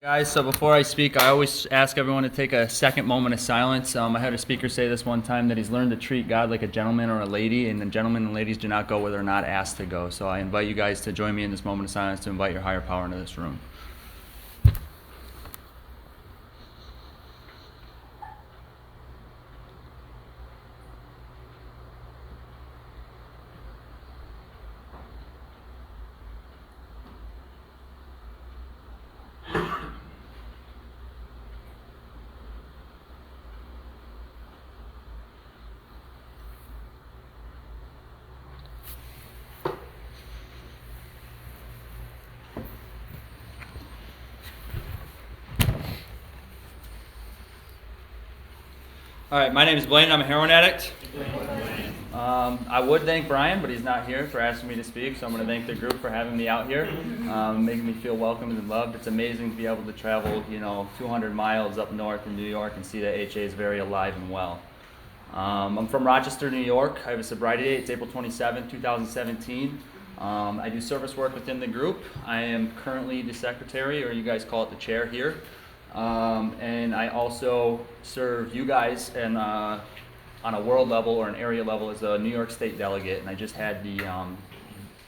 Guys, so before I speak, I always ask everyone to take a second moment of silence. I had a speaker say this one time, that he's learned to treat God like a gentleman or a lady, and the gentlemen and ladies do not go where they're not asked to go. So I invite you guys to join me in this moment of silence to invite your higher power into this room. All right, my name is Blaine. I'm a heroin addict. I would thank Brian, but he's not here, for asking me to speak, so I'm going to thank the group for having me out here, making me feel welcome and loved. It's amazing to be able to travel, 200 miles up north in New York and see that HA is very alive and well. I'm from Rochester, New York. I have a sobriety date. It's April 27, 2017. I do service work within the group. I am currently the secretary, or you guys call it the chair here. And I also serve you guys on a world level or an area level as a New York State delegate, and I just had the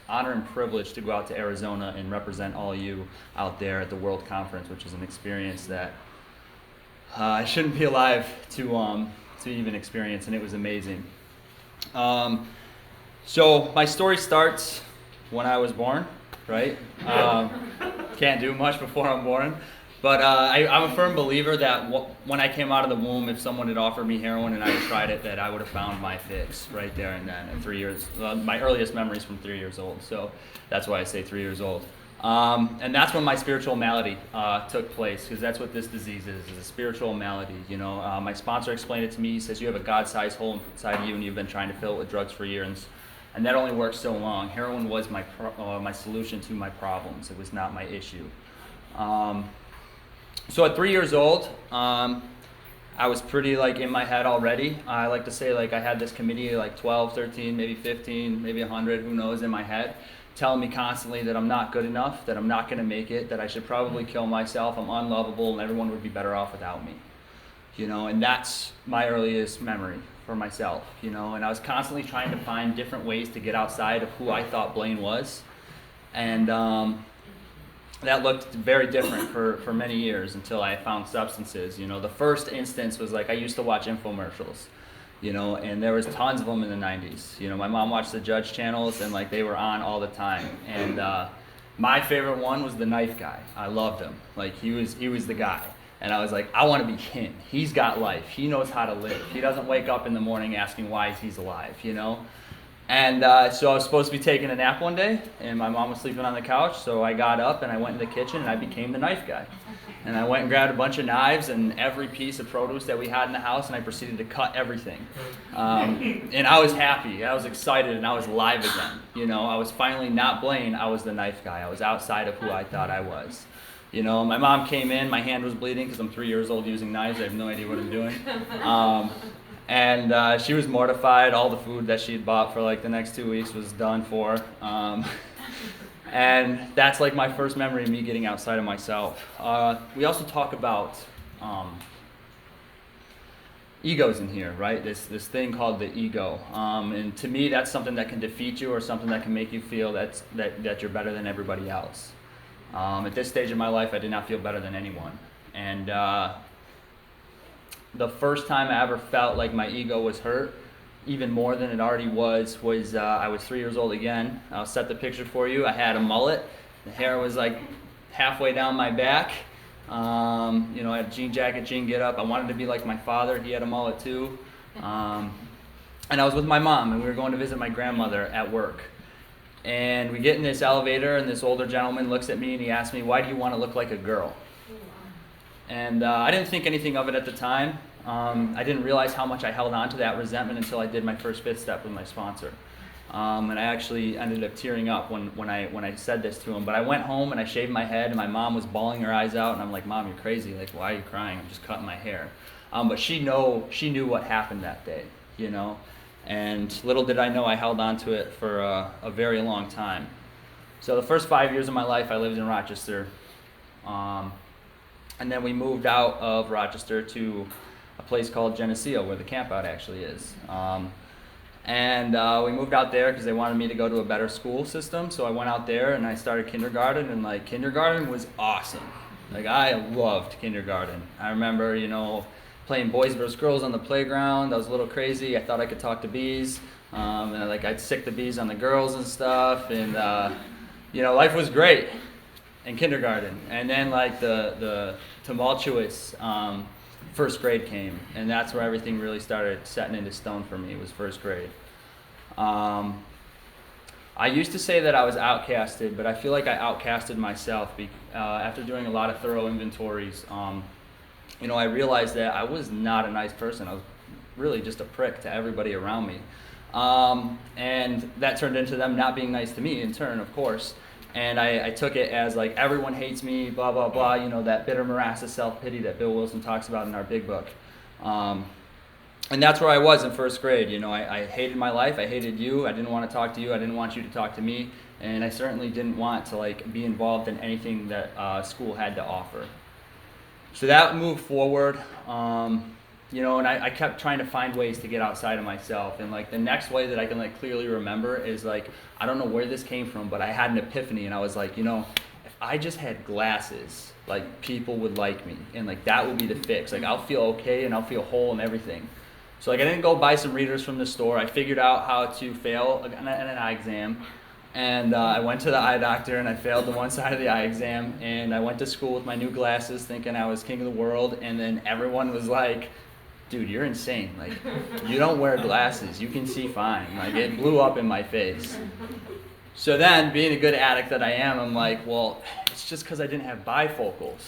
honor and privilege to go out to Arizona and represent all of you out there at the World Conference, which is an experience that I shouldn't be alive to even experience, and it was amazing. So my story starts when I was born, right? Can't do much before I'm born. But I'm a firm believer that when I came out of the womb, if someone had offered me heroin and I had tried it, that I would have found my fix right there and then at 3 years. My earliest memories from 3 years old, so that's why I say 3 years old. And that's when my spiritual malady took place, because that's what this disease is a spiritual malady. My sponsor explained it to me. He says, you have a God-sized hole inside you and you've been trying to fill it with drugs for years. And that only works so long. Heroin was my solution to my problems. It was not my issue. So at 3 years old, I was pretty in my head already. I like to say I had this committee 12, 13, maybe 15, maybe 100, who knows, in my head, telling me constantly that I'm not good enough, that I'm not going to make it, that I should probably kill myself, I'm unlovable, and everyone would be better off without me. And that's my earliest memory for myself, and I was constantly trying to find different ways to get outside of who I thought Blaine was. And that looked very different for many years until I found substances. The first instance was I used to watch infomercials, and there was tons of them in the 90s. My mom watched the Judge channels, and they were on all the time. And my favorite one was the knife guy. I loved him. He was the guy. And I was I want to be him. He's got life. He knows how to live. He doesn't wake up in the morning asking why he's alive, And so I was supposed to be taking a nap one day, and my mom was sleeping on the couch, so I got up and I went in the kitchen and I became the knife guy. And I went and grabbed a bunch of knives and every piece of produce that we had in the house, and I proceeded to cut everything. And I was happy, I was excited, and I was alive again. I was finally not Blaine, I was the knife guy. I was outside of who I thought I was. My mom came in, my hand was bleeding because I'm 3 years old using knives, I have no idea what I'm doing. And she was mortified. All the food that she had bought for the next 2 weeks was done for. And that's my first memory of me getting outside of myself. We also talk about egos in here, right? This thing called the ego. And to me, that's something that can defeat you or something that can make you feel that you're better than everybody else. At this stage in my life, I did not feel better than anyone. And the first time I ever felt like my ego was hurt, even more than it already was I was 3 years old again. I'll set the picture for you. I had a mullet. The hair was halfway down my back. I had a jean jacket, jean get up. I wanted to be like my father. He had a mullet too. And I was with my mom, and we were going to visit my grandmother at work. And we get in this elevator, and this older gentleman looks at me and he asks me, "Why do you want to look like a girl?" And I didn't think anything of it at the time. I didn't realize how much I held on to that resentment until I did my first fifth step with my sponsor. And I actually ended up tearing up when I said this to him. But I went home and I shaved my head, and my mom was bawling her eyes out, and I'm like, "Mom, you're crazy. Why are you crying? I'm just cutting my hair." But she knew what happened that day, And little did I know I held on to it for a very long time. So the first 5 years of my life, I lived in Rochester. And then we moved out of Rochester to a place called Geneseo, where the campout actually is. We moved out there because they wanted me to go to a better school system. So I went out there and I started kindergarten, and like kindergarten was awesome. Like I loved kindergarten. I remember, playing boys versus girls on the playground. That was a little crazy. I thought I could talk to bees. And like I'd sick the bees on the girls and stuff. And life was great in kindergarten. And then like the tumultuous first grade came, and that's where everything really started setting into stone for me. It was first grade. I used to say that I was outcasted, but I feel like I outcasted myself after doing a lot of thorough inventories. I realized that I was not a nice person. I was really just a prick to everybody around me. And that turned into them not being nice to me in turn, of course. And I took it as like, everyone hates me, blah, blah, blah, that bitter morass of self-pity that Bill Wilson talks about in our big book. And that's where I was in first grade. I hated my life. I hated you. I didn't want to talk to you. I didn't want you to talk to me. And I certainly didn't want to like be involved in anything that school had to offer. So that moved forward. And I kept trying to find ways to get outside of myself. And like the next way that I can like clearly remember is like, I don't know where this came from, but I had an epiphany, and I was like, if I just had glasses, like people would like me, and like that would be the fix. Like I'll feel okay and I'll feel whole and everything. So like I didn't go buy some readers from the store. I figured out how to fail an eye exam. And I went to the eye doctor and I failed the one side of the eye exam. And I went to school with my new glasses thinking I was king of the world. And then everyone was like, dude, you're insane. Like, you don't wear glasses. You can see fine. Like, it blew up in my face. So then, being a good addict that I am, I'm like, well, it's just because I didn't have bifocals.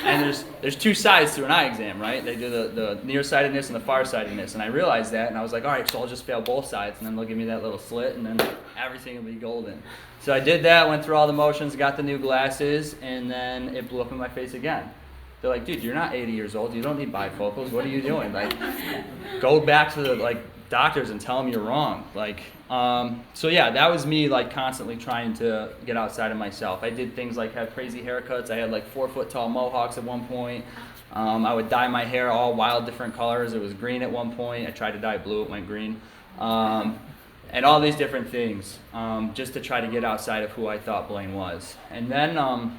And there's two sides to an eye exam, right? They do the nearsightedness and the farsightedness. And I realized that, and I was like, all right, so I'll just fail both sides, and then they'll give me that little slit, and then everything will be golden. So I did that, went through all the motions, got the new glasses, and then it blew up in my face again. They're like, dude, you're not 80 years old. You don't need bifocals. What are you doing? Like, go back to the doctors and tell them you're wrong. So yeah, that was me constantly trying to get outside of myself. I did things like have crazy haircuts. I had 4-foot tall mohawks at one point. I would dye my hair all wild different colors. It was green at one point. I tried to dye it blue. It went green. And all these different things just to try to get outside of who I thought Blaine was. And then, I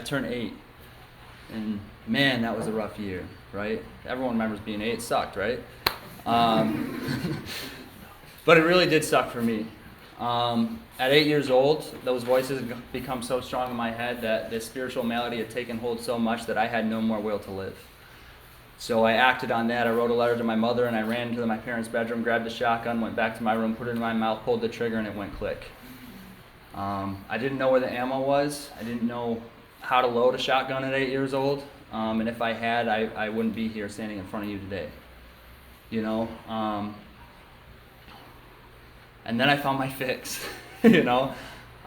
turned 8. And man, that was a rough year, right? Everyone remembers being 8. It sucked, right? But it really did suck for me. At 8 years old, those voices had become so strong in my head that this spiritual malady had taken hold so much that I had no more will to live. So I acted on that. I wrote a letter to my mother, and I ran into my parents' bedroom, grabbed the shotgun, went back to my room, put it in my mouth, pulled the trigger, and it went click. I didn't know where the ammo was. I didn't know how to load a shotgun at 8 years old. And if I had, I wouldn't be here standing in front of you today. And then I found my fix.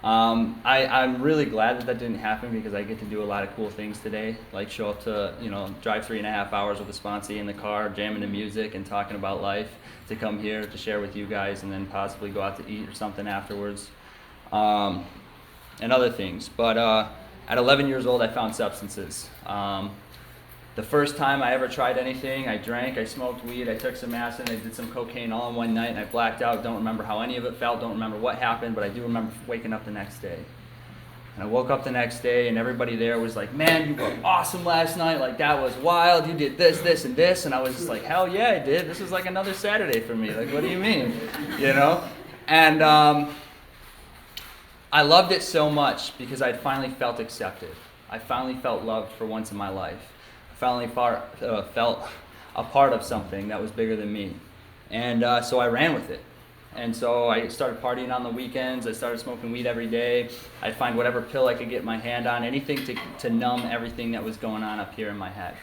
I'm really glad that didn't happen, because I get to do a lot of cool things today, like show up to, drive 3.5 hours with a sponsee in the car, jamming to music and talking about life, to come here to share with you guys, and then possibly go out to eat or something afterwards, and other things. But at 11 years old, I found substances. The first time I ever tried anything, I drank, I smoked weed, I took some acid, I did some cocaine all in one night, and I blacked out. Don't remember how any of it felt, don't remember what happened, but I do remember waking up the next day. And I woke up the next day, and everybody there was like, man, you were awesome last night, that was wild, you did this, this, and this, and I was just like, hell yeah, I did. This is like another Saturday for me, what do you mean, And I loved it so much because I finally felt accepted. I finally felt loved for once in my life. Finally felt a part of something that was bigger than me. And so I ran with it. And so I started partying on the weekends. I started smoking weed every day. I'd find whatever pill I could get my hand on, anything to numb everything that was going on up here in my head.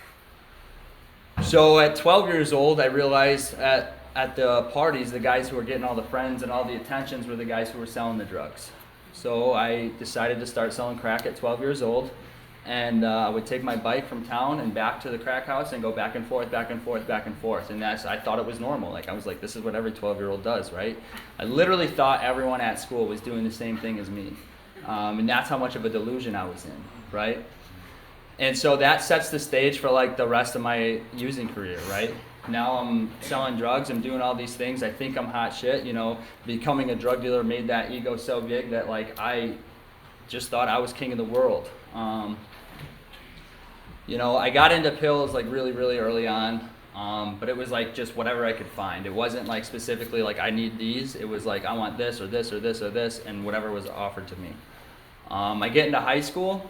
So at 12 years old, I realized at the parties, the guys who were getting all the friends and all the attentions were the guys who were selling the drugs. So I decided to start selling crack at 12 years old. And I would take my bike from town and back to the crack house and go back and forth, back and forth, back and forth. And I thought it was normal. I was like, this is what every 12-year-old does, right? I literally thought everyone at school was doing the same thing as me. And that's how much of a delusion I was in, right? And so that sets the stage for like the rest of my using career, right? Now I'm selling drugs, I'm doing all these things, I think I'm hot shit, you know, becoming a drug dealer made that ego so big that like I just thought I was king of the world. You know, I got into pills like really, really early on, but it was like just whatever I could find. It wasn't like specifically like I need these, it was like I want this or this or this or this and whatever was offered to me. I get into high school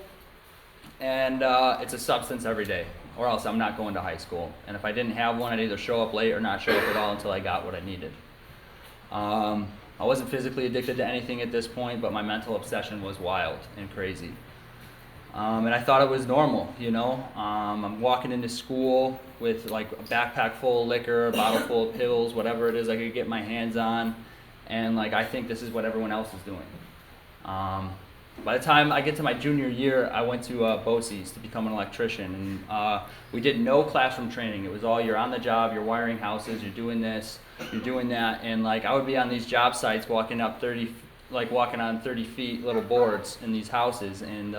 and it's a substance every day, or else I'm not going to high school. And if I didn't have one, I'd either show up late or not show up at all until I got what I needed. I wasn't physically addicted to anything at this point, but my mental obsession was wild and crazy. And I thought it was normal, you know. I'm walking into school with like a backpack full of liquor, a bottle full of pills, whatever it is I could get my hands on, and like I think this is what everyone else is doing. By the time I get to my junior year, I went to BOCES to become an electrician, and we did no classroom training. It was all you're on the job, you're wiring houses, you're doing this, you're doing that, and like I would be on these job sites walking up walking on 30 feet little boards in these houses, and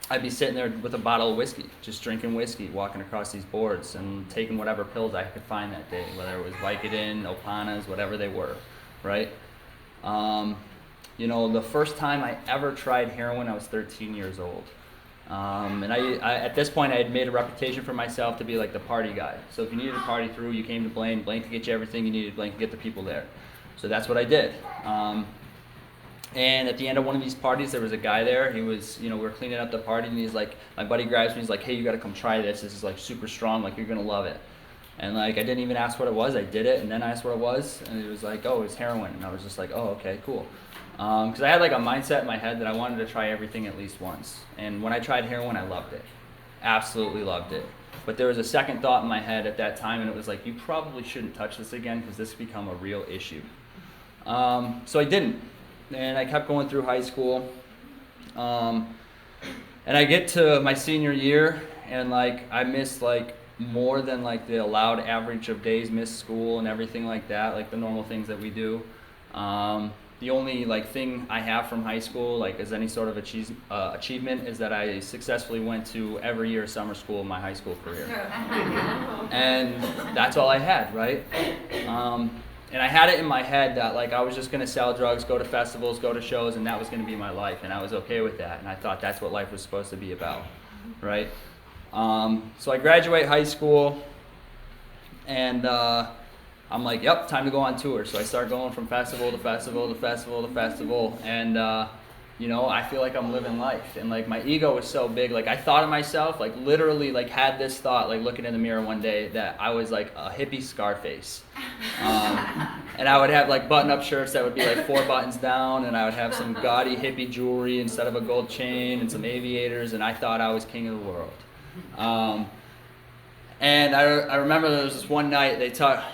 I'd be sitting there with a bottle of whiskey, just drinking whiskey, walking across these boards and taking whatever pills I could find that day, whether it was Vicodin, Opanas, whatever they were, right? You know, the first time I ever tried heroin, I was 13 years old. And I at this point, I had made a reputation for myself to be like the party guy. So if you needed to party through, you came to Blaine. Blaine could get you everything you needed. Blaine could get the people there. So that's what I did. And at the end of one of these parties, there was a guy there. He was, you know, we were cleaning up the party, and he's like, my buddy grabs me. He's like, hey, you got to come try this. This is like super strong. Like, you're going to love it. And like, I didn't even ask what it was. I did it, and then I asked what it was, and it was like, oh, it's heroin. And I was just like, oh, okay, cool. Because I had like a mindset in my head that I wanted to try everything at least once. And when I tried heroin, I loved it. Absolutely loved it. But there was a second thought in my head at that time, and it was like, you probably shouldn't touch this again because this has become a real issue. So I didn't. And I kept going through high school. And I get to my senior year, and like I missed like more than like the allowed average of days missed school and everything like that, like the normal things that we do. The only like thing I have from high school, like as any sort of achievement, is that I successfully went to every year summer school in my high school career. And that's all I had, right? And I had it in my head that like I was just gonna sell drugs, go to festivals, go to shows, and that was gonna be my life, and I was okay with that. And I thought that's what life was supposed to be about, right? So I graduate high school, and I'm like, yep, time to go on tour. So I start going from festival to festival to festival to festival, and you know, I feel like I'm living life. And like my ego was so big, like I thought of myself, like literally like had this thought, like looking in the mirror one day, that I was like a hippie Scarface. And I would have like button-up shirts that would be like 4 buttons down, and I would have some gaudy hippie jewelry instead of a gold chain and some aviators, and I thought I was king of the world. And I remember there was this one night,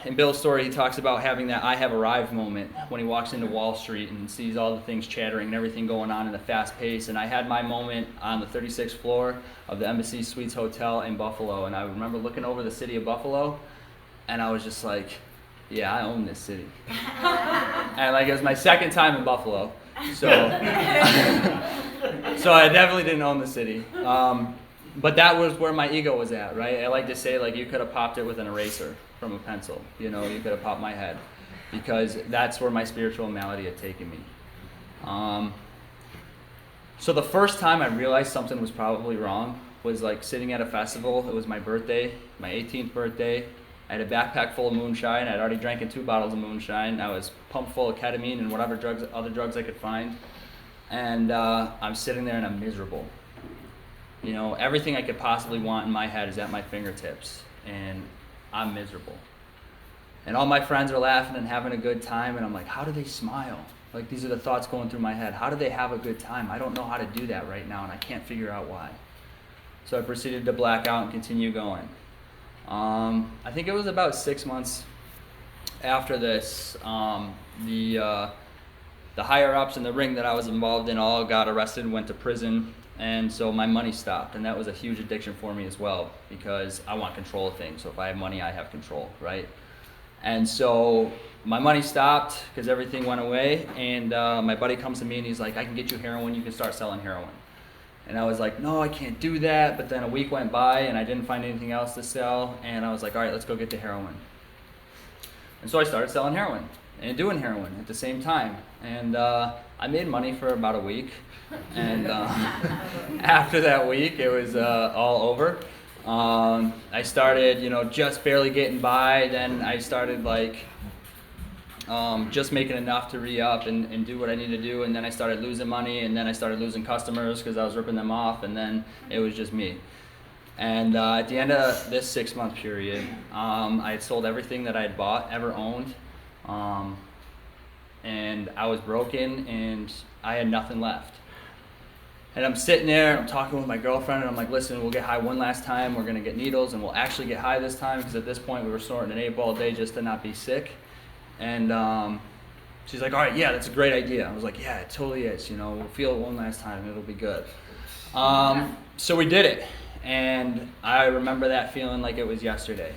in Bill's story, he talks about having that I have arrived moment when he walks into Wall Street and sees all the things chattering and everything going on in a fast pace. And I had my moment on the 36th floor of the Embassy Suites Hotel in Buffalo. And I remember looking over the city of Buffalo, and I was just like, yeah, I own this city. And like it was my second time in Buffalo. So, so I definitely didn't own the city. But that was where my ego was at, right? I like to say, like, you could have popped it with an eraser from a pencil. You know, you could have popped my head, because that's where my spiritual malady had taken me. So the first time I realized something was probably wrong was like sitting at a festival. It was my birthday, my 18th birthday. I had a backpack full of moonshine. I'd already drank 2 bottles of moonshine. I was pumped full of ketamine and whatever other drugs I could find. And I'm sitting there and I'm miserable. You know, everything I could possibly want in my head is at my fingertips, and I'm miserable. And all my friends are laughing and having a good time, and I'm like, how do they smile? Like, these are the thoughts going through my head. How do they have a good time? I don't know how to do that right now, and I can't figure out why. So I proceeded to black out and continue going. I think it was about 6 months after this, the higher-ups in the ring that I was involved in all got arrested and went to prison. And so my money stopped, and that was a huge addiction for me as well, because I want control of things. So if I have money, I have control, right? And so my money stopped because everything went away, and my buddy comes to me and he's like, I can get you heroin, you can start selling heroin. And I was like, no, I can't do that. But then a week went by and I didn't find anything else to sell. And I was like, all right, let's go get to heroin. And so I started selling heroin and doing heroin at the same time. And I made money for about a week. And after that week, it was all over. I started, just barely getting by. Then I started just making enough to re-up and do what I need to do, and then I started losing money, and then I started losing customers because I was ripping them off, and then it was just me. And at the end of this 6-month period, I had sold everything that I had bought, ever owned, and I was broken, and I had nothing left. And I'm sitting there, I'm talking with my girlfriend, and I'm like, listen, we'll get high one last time, we're gonna get needles, and we'll actually get high this time, because at this point we were snorting an 8-ball a day just to not be sick. And she's like, all right, yeah, that's a great idea. I was like, yeah, it totally is. We'll feel it one last time. It'll be good. So we did it. And I remember that feeling like it was yesterday,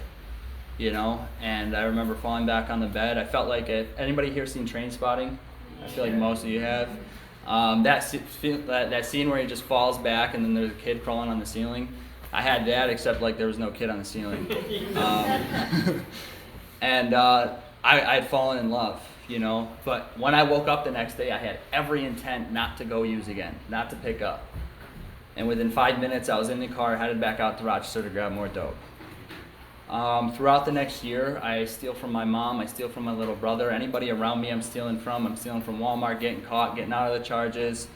And I remember falling back on the bed. I felt like it. Anybody here seen Trainspotting? I feel like most of you have. That scene where he just falls back and then there's a kid crawling on the ceiling. I had that, except there was no kid on the ceiling. And I had fallen in love, but when I woke up the next day, I had every intent not to go use again, not to pick up. And within 5 minutes, I was in the car, headed back out to Rochester to grab more dope. Throughout the next year, I steal from my mom, I steal from my little brother. Anybody around me I'm stealing from Walmart, getting caught, getting out of the charges.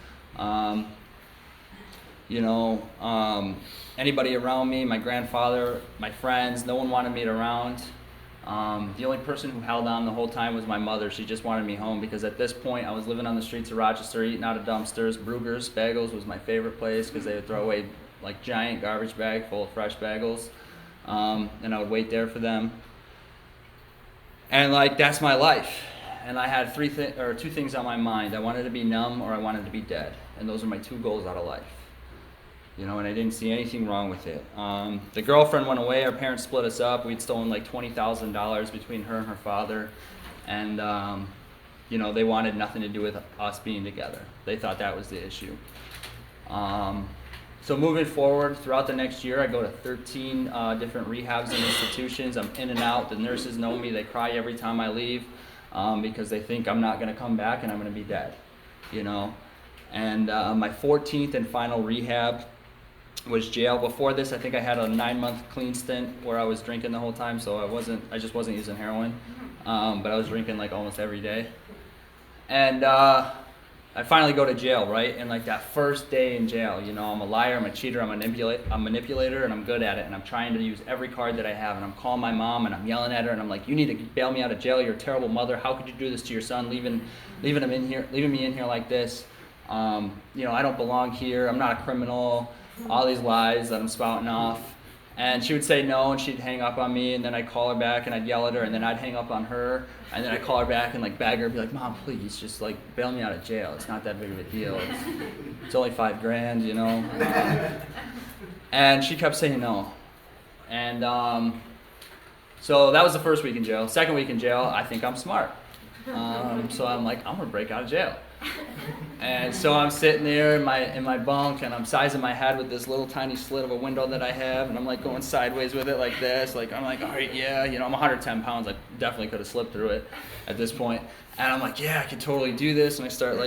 Anybody around me, my grandfather, my friends, no one wanted me around. The only person who held on the whole time was my mother. She just wanted me home because at this point I was living on the streets of Rochester, eating out of dumpsters. Bruegger's Bagels was my favorite place because they would throw away giant garbage bag full of fresh bagels, and I would wait there for them. And that's my life. And I had two things on my mind. I wanted to be numb or I wanted to be dead, and those are my 2 goals out of life. And I didn't see anything wrong with it. The girlfriend went away. Our parents split us up. We'd stolen $20,000 between her and her father. And, they wanted nothing to do with us being together. They thought that was the issue. So moving forward, throughout the next year, I go to 13 different rehabs and institutions. I'm in and out. The nurses know me. They cry every time I leave because they think I'm not going to come back and I'm going to be dead, And my 14th and final rehab was jail. Before this, I think I had a 9-month clean stint where I was drinking the whole time, so I just wasn't using heroin, but I was drinking almost every day. And I finally go to jail, right? And that first day in jail, I'm a liar, I'm a cheater, I'm a manipulator, and I'm good at it, and I'm trying to use every card that I have, and I'm calling my mom, and I'm yelling at her, and I'm like, you need to bail me out of jail, you're a terrible mother, how could you do this to your son, leaving me in here like this, I don't belong here, I'm not a criminal, all these lies that I'm spouting off. And she would say no, and she'd hang up on me, and then I'd call her back, and I'd yell at her, and then I'd hang up on her, and then I'd call her back and bag her, and be like, Mom, please, just bail me out of jail. It's not that big of a deal. It's only $5,000, And she kept saying no. And so that was the first week in jail. Second week in jail, I think I'm smart. So I'm like, I'm gonna break out of jail. And so I'm sitting there in my bunk, and I'm sizing my head with this little tiny slit of a window that I have, and I'm going sideways with it like this. I'm like, all right, yeah, I'm 110 pounds. I definitely could have slipped through it at this point. And I'm like, yeah, I can totally do this. And I start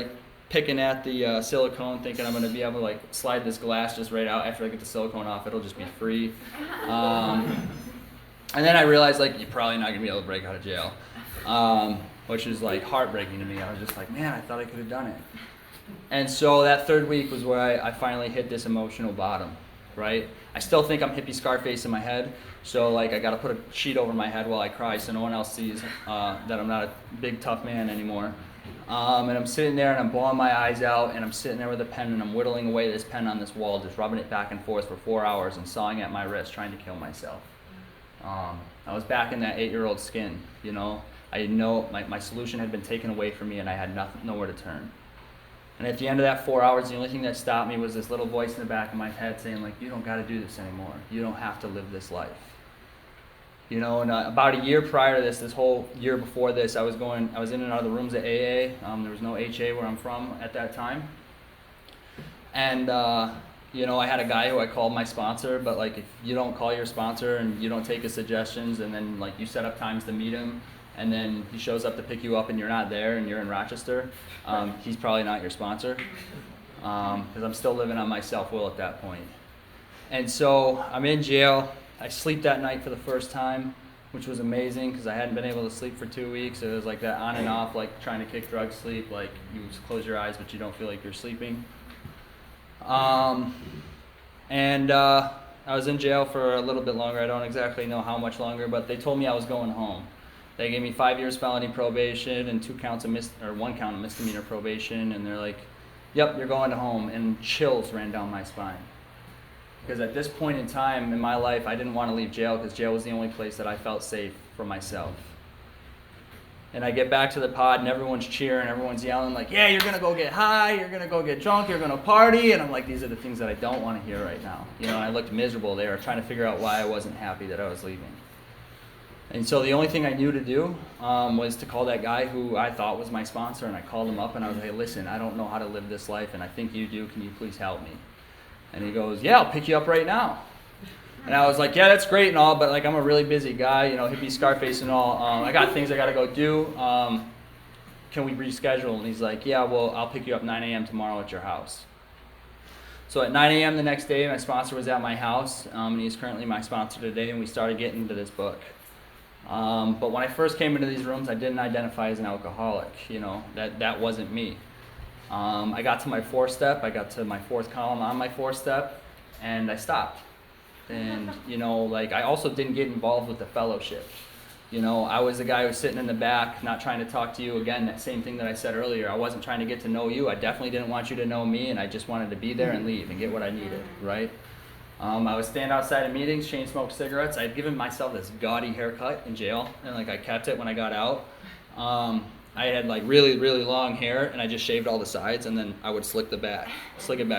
picking at the silicone, thinking I'm gonna be able to slide this glass just right out. After I get the silicone off, it'll just be free. And then I realized you're probably not gonna be able to break out of jail. Which was heartbreaking to me. I was just man, I thought I could have done it. And so that third week was where I finally hit this emotional bottom, right? I still think I'm hippie Scarface in my head, so I gotta put a sheet over my head while I cry so no one else sees that I'm not a big tough man anymore. And I'm sitting there and I'm bawling my eyes out, and I'm sitting there with a pen and I'm whittling away this pen on this wall, just rubbing it back and forth for 4 hours and sawing at my wrist, trying to kill myself. I was back in that 8-year-old skin, I know my solution had been taken away from me, and I had nowhere to turn. And at the end of that 4 hours, the only thing that stopped me was this little voice in the back of my head saying, you don't got to do this anymore. You don't have to live this life. And about a year prior to this whole year before this, I was in and out of the rooms at AA. There was no HA where I'm from at that time. And You know, I had a guy who I called my sponsor, but like if you don't call your sponsor and you don't take his suggestions, and then like you set up times to meet him, and then he shows up to pick you up and you're not there and you're in Rochester, he's probably not your sponsor, because I'm still living on my self-will at that point. And so I'm in jail. I sleep that night for the first time, which was amazing because I hadn't been able to sleep for 2 weeks. It was like that on and off, like trying to kick drug sleep, like you just close your eyes but you don't feel like you're sleeping. I was in jail for a little bit longer. I don't exactly know how much longer, but they told me I was going home. They gave me 5 years felony probation and 1 count of misdemeanor probation, and they're like, yep, you're going to home. And chills ran down my spine. Because at this point in time in my life, I didn't want to leave jail because jail was the only place that I felt safe for myself. And I get back to the pod and everyone's cheering, everyone's yelling like, yeah, you're going to go get high, you're going to go get drunk, you're going to party. And I'm like, these are the things that I don't want to hear right now. You know, I looked miserable there, trying to figure out why I wasn't happy that I was leaving. And so the only thing I knew to do was to call that guy who I thought was my sponsor, and I called him up and I was like, hey, listen, I don't know how to live this life and I think you do. Can you please help me? And he goes, yeah, I'll pick you up right now. And I was like, yeah, that's great and all, but like I'm a really busy guy, you know, hippie Scarface and all. I got things I got to go do. Can we reschedule? And he's like, yeah, well, I'll pick you up 9 a.m. tomorrow at your house. So at 9 a.m. the next day, my sponsor was at my house, and he's currently my sponsor today, and we started getting into this book. But when I first came into these rooms, I didn't identify as an alcoholic. You know, that wasn't me. I got to my 4th step, I got to my 4th column on my 4th step, and I stopped. And, you know, like I also didn't get involved with the fellowship. You know, I was the guy who was sitting in the back, not trying to talk to you. Again, that same thing that I said earlier. I wasn't trying to get to know you. I definitely didn't want you to know me, and I just wanted to be there and leave and get what I needed, right? I would stand outside of meetings, chain smoke cigarettes. I'd given myself this gaudy haircut in jail, and like I kept it when I got out. I had like really, really long hair, and I just shaved all the sides, and then I would slick it back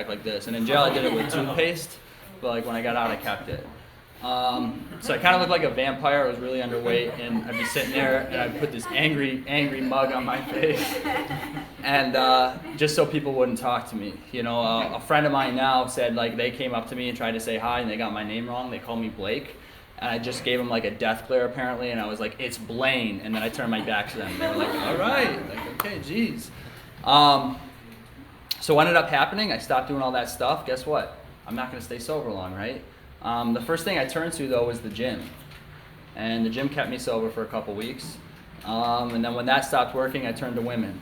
like this. And in jail, I did it with toothpaste, but like when I got out, I kept it. So I kind of looked like a vampire. I was really underweight, and I'd be sitting there, and I'd put this angry mug on my face, and just so people wouldn't talk to me. You know, a friend of mine now said like they came up to me and tried to say hi, and they got my name wrong. They called me Blake, and I just gave them like a death glare apparently, and I was like, it's Blaine, and then I turned my back to them. And they were like, all right, like okay, geez. So what ended up happening? I stopped doing all that stuff. Guess what? I'm not going to stay sober long, right? The first thing I turned to, though, was the gym. And the gym kept me sober for a couple weeks. And then when that stopped working, I turned to women.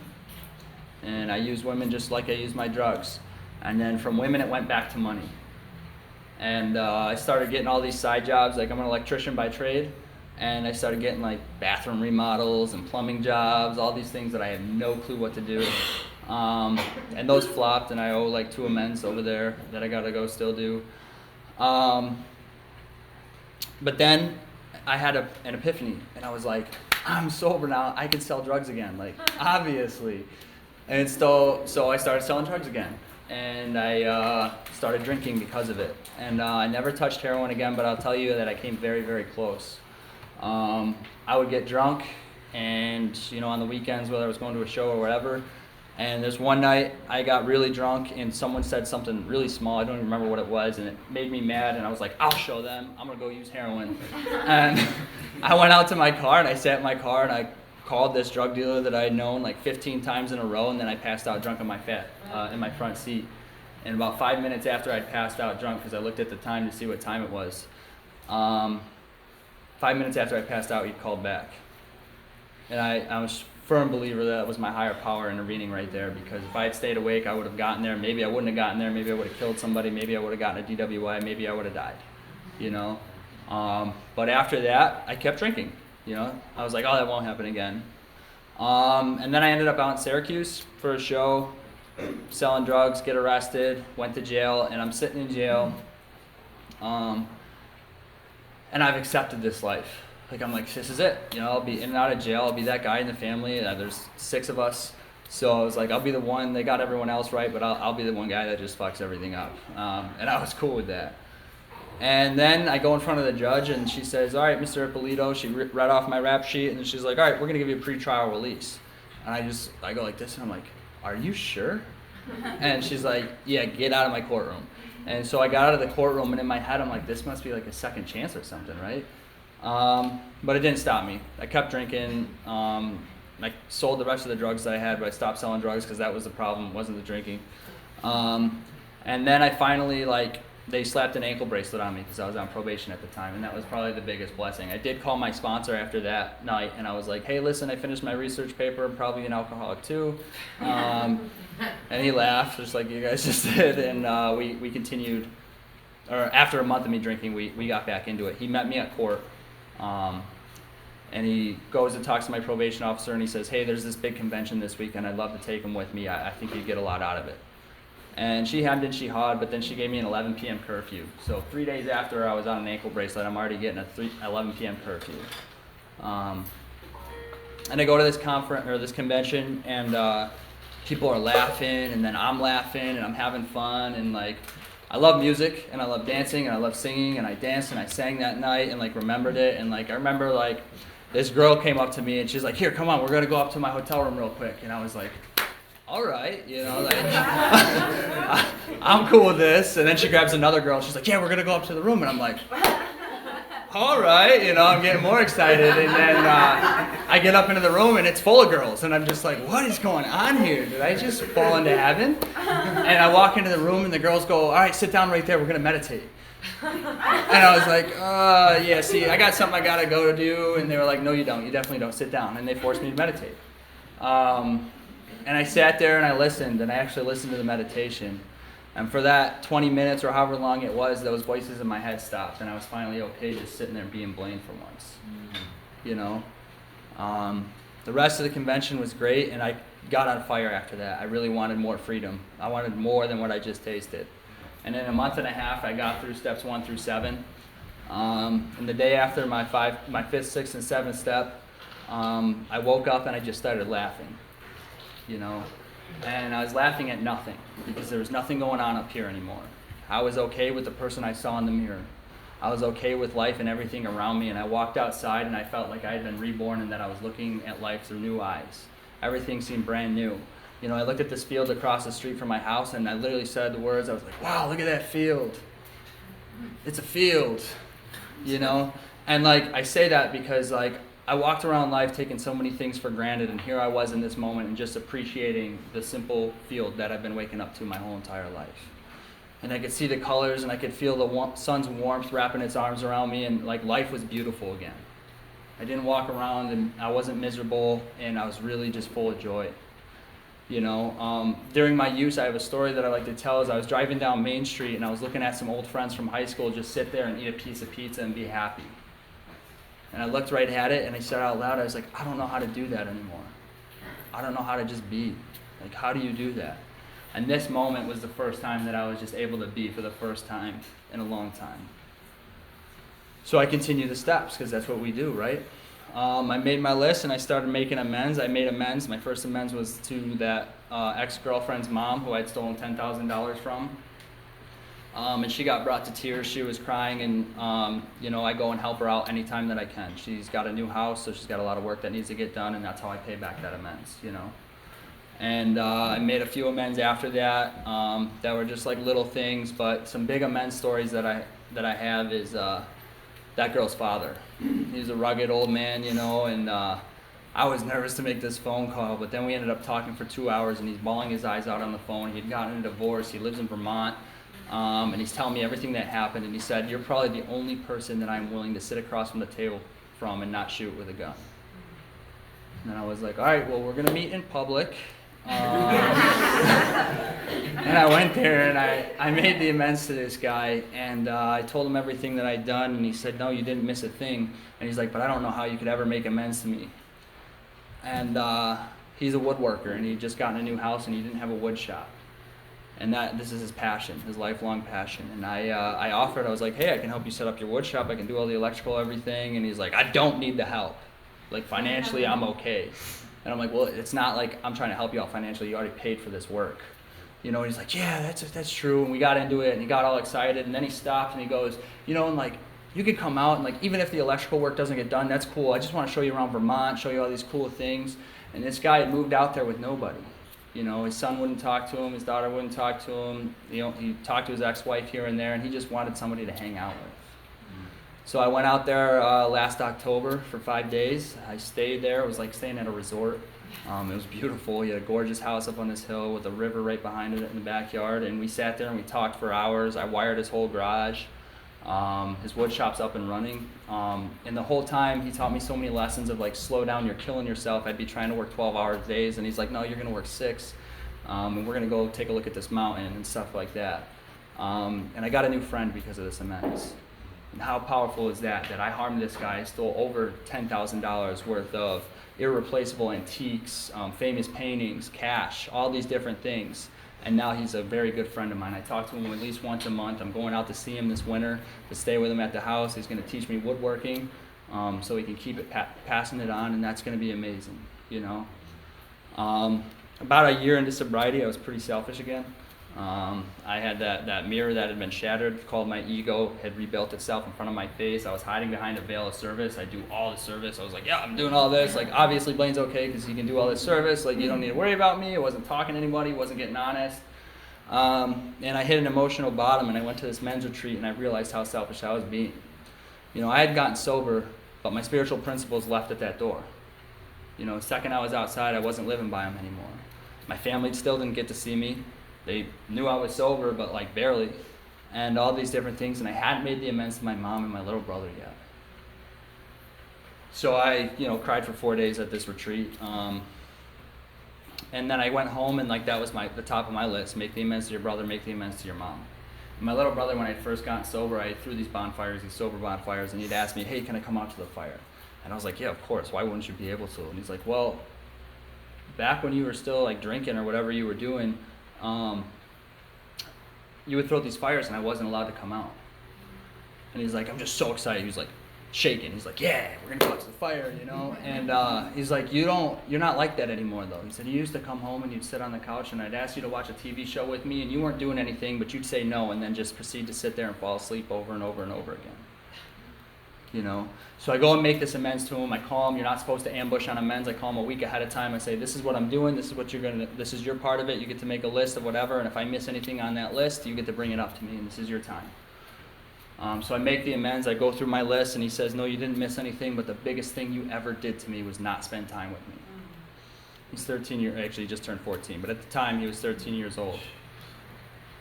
And I used women just like I used my drugs. And then from women, it went back to money. And I started getting all these side jobs. Like I'm an electrician by trade. And I started getting like bathroom remodels and plumbing jobs, all these things that I had no clue what to do. And those flopped, and I owe like 2 amends over there that I got to go still do. But then I had an epiphany, and I was like, I'm sober now, I can sell drugs again, like obviously. And so I started selling drugs again, and I started drinking because of it. And I never touched heroin again, but I'll tell you that I came very, very close. I would get drunk, and you know, on the weekends, whether I was going to a show or whatever, and there's one night I got really drunk and someone said something really small, I don't even remember what it was, and it made me mad, and I was like, I'll show them, I'm gonna go use heroin. And I went out to my car and I sat in my car and I called this drug dealer that I had known like 15 times in a row, and then I passed out drunk in my front seat. And about 5 minutes after I'd passed out drunk, because I looked at the time to see what time it was, 5 minutes after I passed out, he called back. And I was firm believer that was my higher power intervening right there, because if I had stayed awake, I would have gotten there. Maybe I wouldn't have gotten there. Maybe I would have killed somebody. Maybe I would have gotten a DWI. Maybe I would have died, you know. But after that, I kept drinking, you know. I was like, oh, that won't happen again. And then I ended up out in Syracuse for a show, selling drugs, get arrested, went to jail, and I'm sitting in jail. And I've accepted this life. Like, I'm like, this is it. You know, I'll be in and out of jail. I'll be that guy in the family. There's 6 of us. So I was like, I'll be the one. They got everyone else right, but I'll be the one guy that just fucks everything up. And I was cool with that. And then I go in front of the judge, and she says, all right, Mr. Ippolito. She read off my rap sheet, and then she's like, all right, we're going to give you a pretrial release. And I go like this, and I'm like, are you sure? And she's like, yeah, get out of my courtroom. And so I got out of the courtroom, and in my head, I'm like, this must be like a second chance or something, right? But it didn't stop me. I kept drinking. I sold the rest of the drugs that I had, but I stopped selling drugs because that was the problem, wasn't the drinking. And then I finally, they slapped an ankle bracelet on me because I was on probation at the time, and that was probably the biggest blessing. I did call my sponsor after that night, and I was like, hey, listen, I finished my research paper. I'm probably an alcoholic too. And he laughed, just like you guys just did, and we continued. Or after a month of me drinking, we got back into it. He met me at court, and he goes and talks to my probation officer, and he says, hey, there's this big convention this weekend. I'd love to take him with me. I think you'd get a lot out of it. And she hemmed and she hawed, but then she gave me an 11 p.m. curfew. So 3 days after I was on an ankle bracelet, I'm already getting a 11 p.m. curfew. And I go to this conference or this convention, and people are laughing, and then I'm laughing, and I'm having fun, and I love music, and I love dancing, and I love singing, and I danced and I sang that night, and remembered it, and I remember this girl came up to me, and she's like, here, come on, we're gonna go up to my hotel room real quick, and I was like, all right, I'm cool with this. And then she grabs another girl, and she's like, yeah, we're gonna go up to the room, and I'm like, all right, I'm getting more excited, and then I get up into the room, and it's full of girls, and I'm just like, what is going on here? Did I just fall into heaven? And I walk into the room, and the girls go, all right, sit down right there, we're gonna meditate. And I was like, yeah, see, I got something I gotta go to do, and they were like, no, you don't, you definitely don't, sit down, and they forced me to meditate. And I sat there and I listened, and I actually listened to the meditation. And for that 20 minutes or however long it was, those voices in my head stopped, and I was finally okay just sitting there being Blaine for once. The rest of the convention was great, and I got on fire after that. I really wanted more freedom. I wanted more than what I just tasted. And in a month and a half, I got through steps 1 through 7. And the day after my 5th, 6th, and 7th step, I woke up and I just started laughing. And I was laughing at nothing because there was nothing going on up here anymore. I was okay with the person I saw in the mirror. I was okay with life and everything around me, and I walked outside and I felt like I had been reborn and that I was looking at life through new eyes. Everything seemed brand new. I looked at this field across the street from my house, and I literally said the words, I was like, wow, look at that field. It's a field, And I say that because I walked around life taking so many things for granted, and here I was in this moment and just appreciating the simple field that I've been waking up to my whole entire life. And I could see the colors, and I could feel the sun's warmth wrapping its arms around me, and life was beautiful again. I didn't walk around and I wasn't miserable, and I was really just full of joy. During my youth, I have a story that I like to tell. Is I was driving down Main Street, and I was looking at some old friends from high school just sit there and eat a piece of pizza and be happy. And I looked right at it, and I said out loud, I was like, I don't know how to do that anymore. I don't know how to just be. How do you do that? And this moment was the first time that I was just able to be for the first time in a long time. So I continued the steps, because that's what we do, right? I made my list, and I started making amends. I made amends. My first amends was to that ex-girlfriend's mom who I'd stolen $10,000 from. And she got brought to tears. She was crying, and I go and help her out anytime that I can. She's got a new house, so she's got a lot of work that needs to get done, and that's how I pay back that amends, And I made a few amends after that that were just little things, but some big amends stories that I have is that girl's father. He's a rugged old man, and I was nervous to make this phone call, but then we ended up talking for 2 hours, and he's bawling his eyes out on the phone. He'd gotten a divorce. He lives in Vermont. And he's telling me everything that happened, and he said, you're probably the only person that I'm willing to sit across from the table from and not shoot with a gun. And I was like, all right, well, we're going to meet in public. And I went there, and I made the amends to this guy, and I told him everything that I'd done, and he said, no, you didn't miss a thing. And he's like, but I don't know how you could ever make amends to me. And he's a woodworker, and he'd just gotten a new house, and he didn't have a wood shop. And this is his passion, his lifelong passion. And I offered, I was like, hey, I can help you set up your wood shop. I can do all the electrical, everything. And he's like, I don't need the help. Financially, I'm okay. And I'm like, well, it's not like I'm trying to help you out financially. You already paid for this work. And he's like, yeah, that's true. And we got into it, and he got all excited. And then he stopped, and he goes, and you could come out, and even if the electrical work doesn't get done, that's cool. I just want to show you around Vermont, show you all these cool things. And this guy had moved out there with nobody. You know, his son wouldn't talk to him, his daughter wouldn't talk to him. You know, he talked to his ex-wife here and there, and he just wanted somebody to hang out with. So I went out there last October for 5 days. I stayed there. It was like staying at a resort. It was beautiful. He had a gorgeous house up on this hill with a river right behind it in the backyard. And we sat there and we talked for hours. I wired his whole garage. His wood shop's up and running. And the whole time he taught me so many lessons of like, slow down, you're killing yourself. I'd be trying to work 12-hour days. And he's like, no, you're going to work 6. And we're going to go take a look at this mountain and stuff like that. And I got a new friend because of this amends. And how powerful is that? That I harmed this guy, stole over $10,000 worth of irreplaceable antiques, famous paintings, cash, all these different things. And now he's a very good friend of mine. I talk to him at least once a month. I'm going out to see him this winter to stay with him at the house. He's going to teach me woodworking so he can keep it passing it on, and that's going to be amazing, you know. About a year into sobriety, I was pretty selfish again. I had that mirror that had been shattered, called my ego, had rebuilt itself in front of my face. I was hiding behind a veil of service. I do all the service. I was like, yeah, I'm doing all this. Like, obviously Blaine's okay because he can do all this service. Like, you don't need to worry about me. I wasn't talking to anybody. Wasn't getting honest. And I hit an emotional bottom, and I went to this men's retreat, and I realized how selfish I was being. You know, I had gotten sober, but my spiritual principles left at that door. You know, the second I was outside, I wasn't living by them anymore. My family still didn't get to see me. They knew I was sober, but like barely, and all these different things, and I hadn't made the amends to my mom and my little brother yet. So I, you know, cried for 4 days at this retreat, and then I went home, and like that was the top of my list: make the amends to your brother, make the amends to your mom. And my little brother, when I first got sober, I threw these bonfires, these sober bonfires, and he'd ask me, "Hey, can I come out to the fire?" And I was like, "Yeah, of course. Why wouldn't you be able to?" And he's like, "Well, back when you were still like drinking or whatever you were doing, you would throw these fires and I wasn't allowed to come out." And he's like, "I'm just so excited." He was like shaking. He's like, "Yeah, we're gonna go out to the fire, you know." And he's like, you're not like that anymore though. He said, "You used to come home and you'd sit on the couch and I'd ask you to watch a TV show with me and you weren't doing anything, but you'd say no and then just proceed to sit there and fall asleep over and over and over again." You know, so I go and make this amends to him. I call him. You're not supposed to ambush on amends. I call him a week ahead of time. I say, "This is what I'm doing. This is what this is your part of it. You get to make a list of whatever. And if I miss anything on that list, you get to bring it up to me. And this is your time." So I make the amends. I go through my list, and he says, "No, you didn't miss anything. But the biggest thing you ever did to me was not spend time with me." He's 13 years. Actually, he just turned 14. But at the time, he was 13 years old.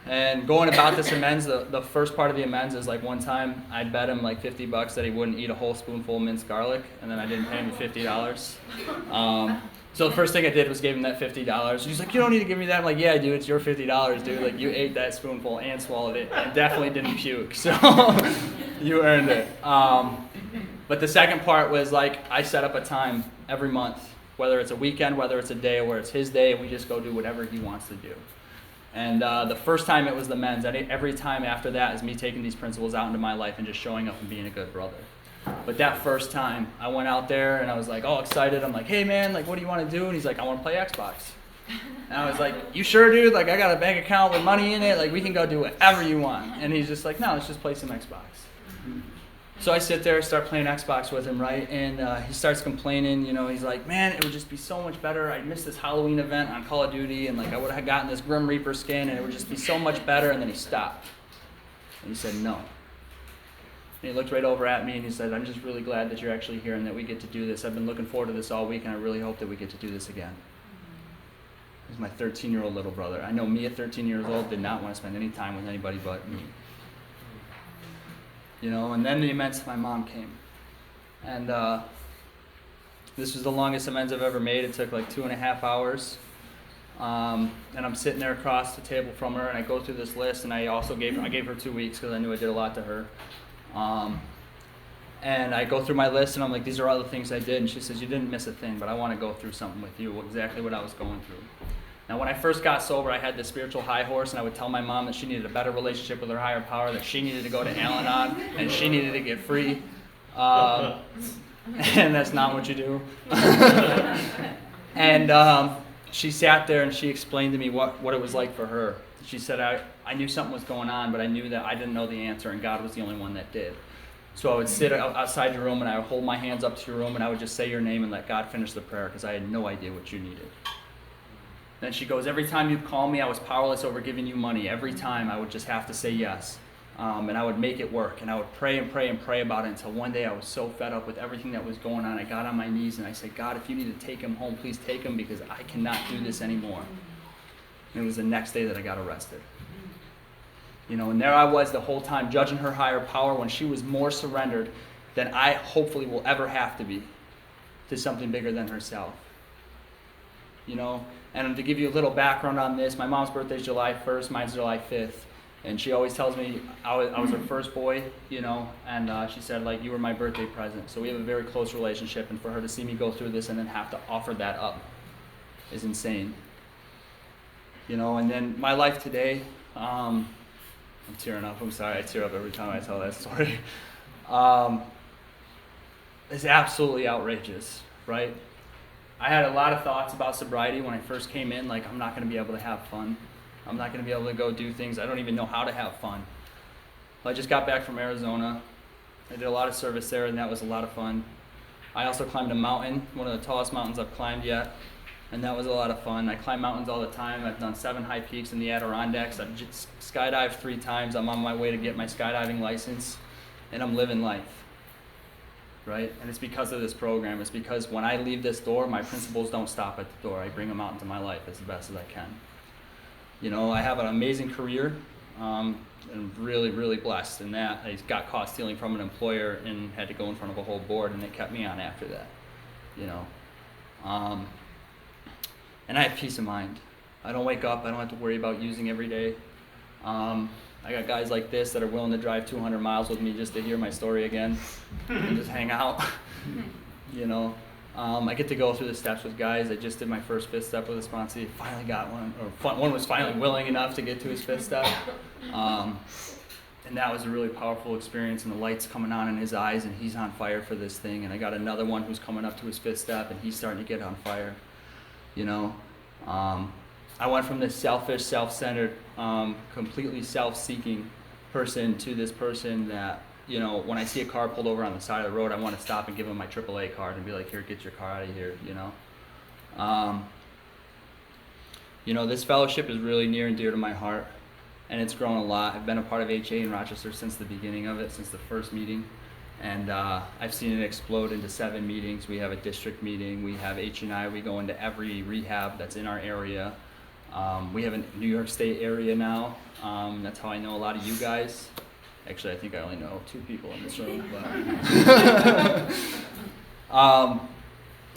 And going about this amends, the first part of the amends is like one time I bet him like $50 that he wouldn't eat a whole spoonful of minced garlic, and then I didn't pay him the $50. So the first thing I did was gave him that $50. He's like, "You don't need to give me that." I'm like, "Yeah, dude, it's your $50, dude. Like, you ate that spoonful and swallowed it and definitely didn't puke, so you earned it." But the second part was like I set up a time every month, whether it's a weekend, whether it's a day, where it's his day, and we just go do whatever he wants to do. And the first time it was the men's. Every time after that is me taking these principles out into my life and just showing up and being a good brother. But that first time, I went out there and I was like all excited. I'm like, "Hey man, like what do you want to do?" And he's like, "I want to play Xbox." And I was like, "You sure, dude? Like I got a bank account with money in it. Like we can go do whatever you want." And he's just like, "No, let's just play some Xbox." So I sit there, start playing Xbox with him, right? And he starts complaining, you know, he's like, "Man, it would just be so much better. I missed this Halloween event on Call of Duty, and like I would have gotten this Grim Reaper skin, and it would just be so much better." And then he stopped. And he said, "No." And he looked right over at me and he said, "I'm just really glad that you're actually here and that we get to do this. I've been looking forward to this all week, and I really hope that we get to do this again." He's my 13-year-old little brother. I know me at 13 years old did not want to spend any time with anybody but me. You know, and then the amends to my mom came. And this was the longest amends I've ever made. It took like 2.5 hours. And I'm sitting there across the table from her, and I go through this list, and I gave her 2 weeks because I knew I did a lot to her. And I go through my list, and I'm like, "These are all the things I did." And she says, "You didn't miss a thing, but I want to go through something with you," exactly what I was going through. Now, when I first got sober, I had this spiritual high horse, and I would tell my mom that she needed a better relationship with her higher power, that she needed to go to Al-Anon, and she needed to get free. And that's not what you do. And she sat there, and she explained to me what it was like for her. She said, I knew something was going on, but I knew that I didn't know the answer, and God was the only one that did. So I would sit outside your room, and I would hold my hands up to your room, and I would just say your name and let God finish the prayer, because I had no idea what you needed. Then she goes, every time you call me, I was powerless over giving you money. Every time I would just have to say yes. And I would make it work. And I would pray and pray and pray about it until one day I was so fed up with everything that was going on. I got on my knees and I said, God, if you need to take him home, please take him, because I cannot do this anymore. And it was the next day that I got arrested. And there I was the whole time judging her higher power when she was more surrendered than I hopefully will ever have to be to something bigger than herself. And to give you a little background on this, my mom's birthday is July 1st, mine's July 5th. And she always tells me I was her first boy, and she said, like, you were my birthday present. So we have a very close relationship, and for her to see me go through this and then have to offer that up is insane. And then my life today, I'm tearing up. I'm sorry, I tear up every time I tell that story. It's absolutely outrageous, right? I had a lot of thoughts about sobriety when I first came in, like, I'm not going to be able to have fun. I'm not going to be able to go do things. I don't even know how to have fun. I just got back from Arizona. I did a lot of service there, and that was a lot of fun. I also climbed a mountain, one of the tallest mountains I've climbed yet, and that was a lot of fun. I climb mountains all the time. I've done 7 high peaks in the Adirondacks. I've just skydived 3 times. I'm on my way to get my skydiving license, and I'm living life, right? And it's because of this program. It's because when I leave this door, my principles don't stop at the door. I bring them out into my life as best as I can. I have an amazing career, and really, really blessed in that. I got caught stealing from an employer and had to go in front of a whole board, and they kept me on after that, And I have peace of mind. I don't wake up, I don't have to worry about using every day. I got guys like this that are willing to drive 200 miles with me just to hear my story again and just hang out, I get to go through the steps with guys. I just did my first 5th step with a sponsor. Finally got one, or one was finally willing enough to get to his 5th step. And that was a really powerful experience, and the light's coming on in his eyes, and he's on fire for this thing. And I got another one who's coming up to his 5th step, and he's starting to get on fire. I went from this selfish, self-centered, completely self-seeking person to this person that, when I see a car pulled over on the side of the road, I want to stop and give him my AAA card and be like, here, get your car out of here, This fellowship is really near and dear to my heart, and it's grown a lot. I've been a part of HA in Rochester since the beginning of it, since the first meeting, and I've seen it explode into 7 meetings. We have a district meeting, we have H&I, we go into every rehab that's in our area. We have a New York State area now. That's how I know a lot of you guys. Actually, I think I only know 2 people in this room. But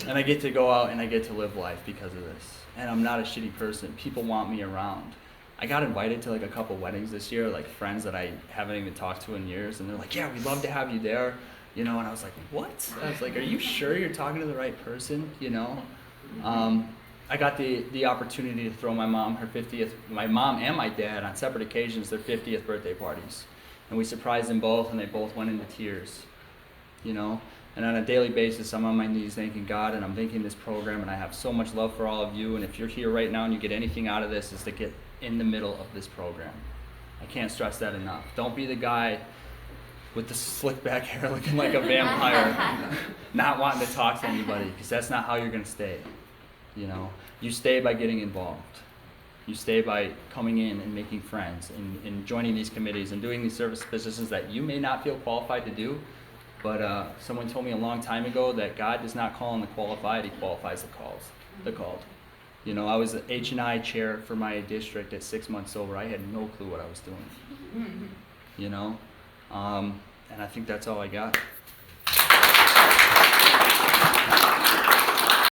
and I get to go out and I get to live life because of this. And I'm not a shitty person. People want me around. I got invited to like a couple weddings this year, like friends that I haven't even talked to in years, and they're like, yeah, we'd love to have you there, and I was like, what? I was like, are you sure you're talking to the right person, I got the opportunity to throw my mom and my dad on separate occasions their 50th birthday parties, and we surprised them both, and they both went into tears, And on a daily basis, I'm on my knees thanking God, and I'm thanking this program, and I have so much love for all of you. And if you're here right now and you get anything out of this, is to get in the middle of this program. I can't stress that enough. Don't be the guy with the slick back hair looking like a vampire, not wanting to talk to anybody, because that's not how you're going to stay. You stay by getting involved. You stay by coming in and making friends and joining these committees and doing these service positions that you may not feel qualified to do. But someone told me a long time ago that God does not call on the qualified, he qualifies the called. I was the H&I chair for my district at 6 months sober. I had no clue what I was doing. And I think that's all I got.